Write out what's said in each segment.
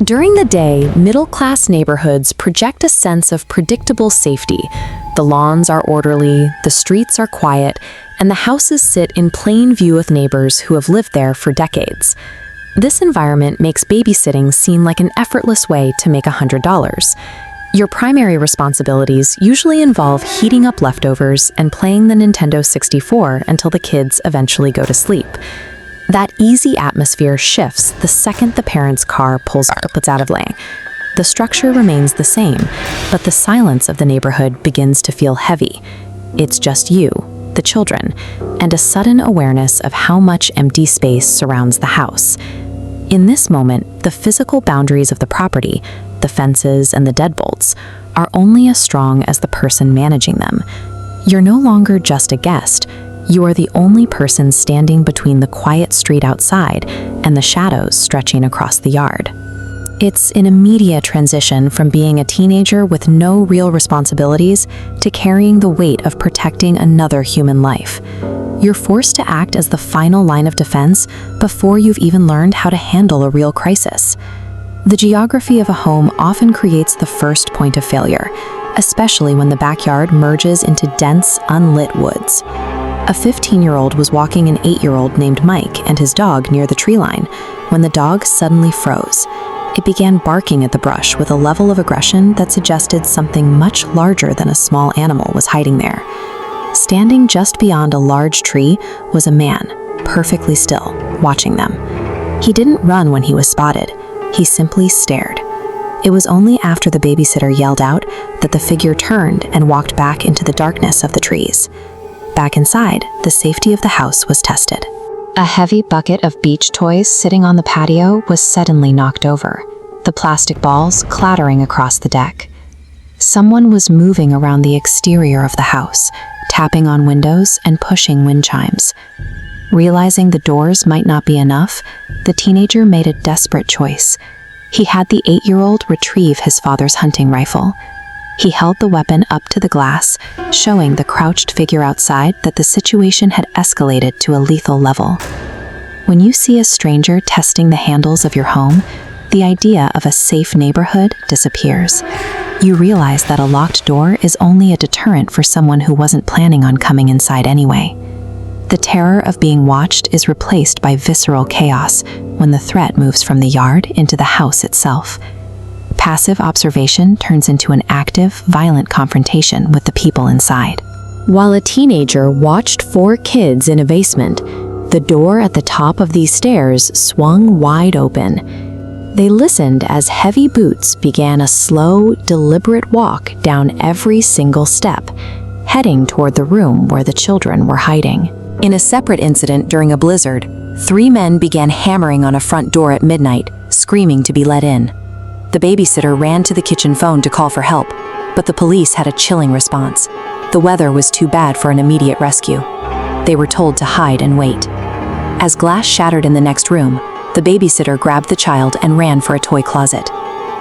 During the day, middle-class neighborhoods project a sense of predictable safety. The lawns are orderly, the streets are quiet, and the houses sit in plain view of neighbors who have lived there for decades. This environment makes babysitting seem like an effortless way to make $100. Your primary responsibilities usually involve heating up leftovers and playing the Nintendo 64 until the kids eventually go to sleep. That easy atmosphere shifts the second the parent's car pulls out of lane. The structure remains the same, but the silence of the neighborhood begins to feel heavy. It's just you, the children, and a sudden awareness of how much empty space surrounds the house. In this moment, the physical boundaries of the property, the fences and the deadbolts, are only as strong as the person managing them. You're no longer just a guest. You are the only person standing between the quiet street outside and the shadows stretching across the yard. It's an immediate transition from being a teenager with no real responsibilities to carrying the weight of protecting another human life. You're forced to act as the final line of defense before you've even learned how to handle a real crisis. The geography of a home often creates the first point of failure, especially when the backyard merges into dense, unlit woods. A 15-year-old was walking an 8-year-old named Mike and his dog near the tree line when the dog suddenly froze. It began barking at the brush with a level of aggression that suggested something much larger than a small animal was hiding there. Standing just beyond a large tree was a man, perfectly still, watching them. He didn't run when he was spotted. He simply stared. It was only after the babysitter yelled out that the figure turned and walked back into the darkness of the trees. Back inside, the safety of the house was tested. A heavy bucket of beach toys sitting on the patio was suddenly knocked over, the plastic balls clattering across the deck. Someone was moving around the exterior of the house, tapping on windows and pushing wind chimes. Realizing the doors might not be enough, the teenager made a desperate choice. He had the 8-year-old retrieve his father's hunting rifle. He held the weapon up to the glass, showing the crouched figure outside that the situation had escalated to a lethal level. When you see a stranger testing the handles of your home, the idea of a safe neighborhood disappears. You realize that a locked door is only a deterrent for someone who wasn't planning on coming inside anyway. The terror of being watched is replaced by visceral chaos when the threat moves from the yard into the house itself. Passive observation turns into an active, violent confrontation with the people inside. While a teenager watched 4 kids in a basement, the door at the top of these stairs swung wide open. They listened as heavy boots began a slow, deliberate walk down every single step, heading toward the room where the children were hiding. In a separate incident during a blizzard, 3 men began hammering on a front door at midnight, screaming to be let in. The babysitter ran to the kitchen phone to call for help, but the police had a chilling response. The weather was too bad for an immediate rescue. They were told to hide and wait. As glass shattered in the next room, the babysitter grabbed the child and ran for a toy closet.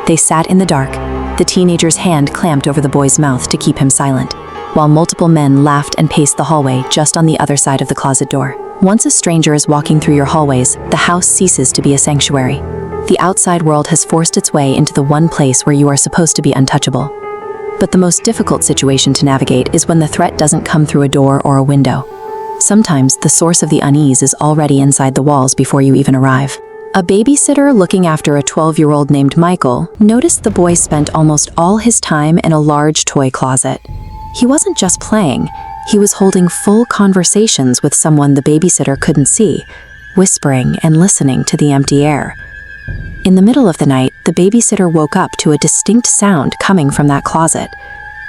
They sat in the dark, the teenager's hand clamped over the boy's mouth to keep him silent, while multiple men laughed and paced the hallway just on the other side of the closet door. Once a stranger is walking through your hallways, the house ceases to be a sanctuary. The outside world has forced its way into the one place where you are supposed to be untouchable. But the most difficult situation to navigate is when the threat doesn't come through a door or a window. Sometimes the source of the unease is already inside the walls before you even arrive. A babysitter looking after a 12-year-old named Michael noticed the boy spent almost all his time in a large toy closet. He wasn't just playing, he was holding full conversations with someone the babysitter couldn't see, whispering and listening to the empty air. In the middle of the night, the babysitter woke up to a distinct sound coming from that closet.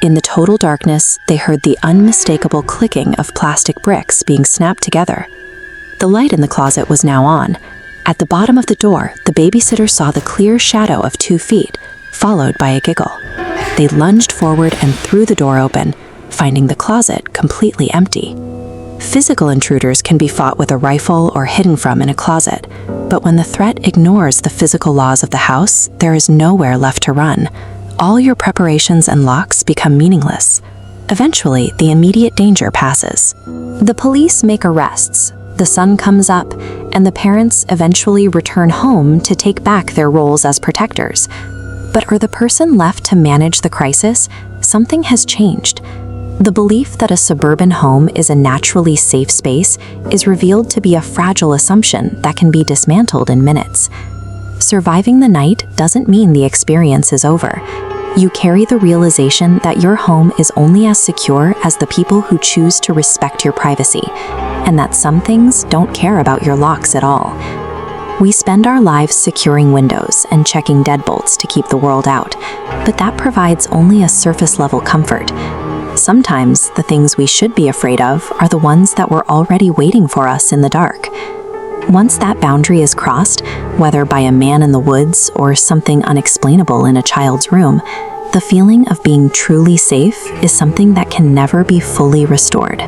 In the total darkness, they heard the unmistakable clicking of plastic bricks being snapped together. The light in the closet was now on. At the bottom of the door, the babysitter saw the clear shadow of 2 feet, followed by a giggle. They lunged forward and threw the door open, finding the closet completely empty. Physical intruders can be fought with a rifle or hidden from in a closet, but when the threat ignores the physical laws of the house, there is nowhere left to run. All your preparations and locks become meaningless. Eventually, the immediate danger passes. The police make arrests, The sun comes up, and the parents eventually return home to take back their roles as protectors. But for the person left to manage the crisis, something has changed. The belief that a suburban home is a naturally safe space is revealed to be a fragile assumption that can be dismantled in minutes. Surviving the night doesn't mean the experience is over. You carry the realization that your home is only as secure as the people who choose to respect your privacy, and that some things don't care about your locks at all. We spend our lives securing windows and checking deadbolts to keep the world out, but that provides only a surface-level comfort. Sometimes the things we should be afraid of are the ones that were already waiting for us in the dark. Once that boundary is crossed, whether by a man in the woods or something unexplainable in a child's room, the feeling of being truly safe is something that can never be fully restored.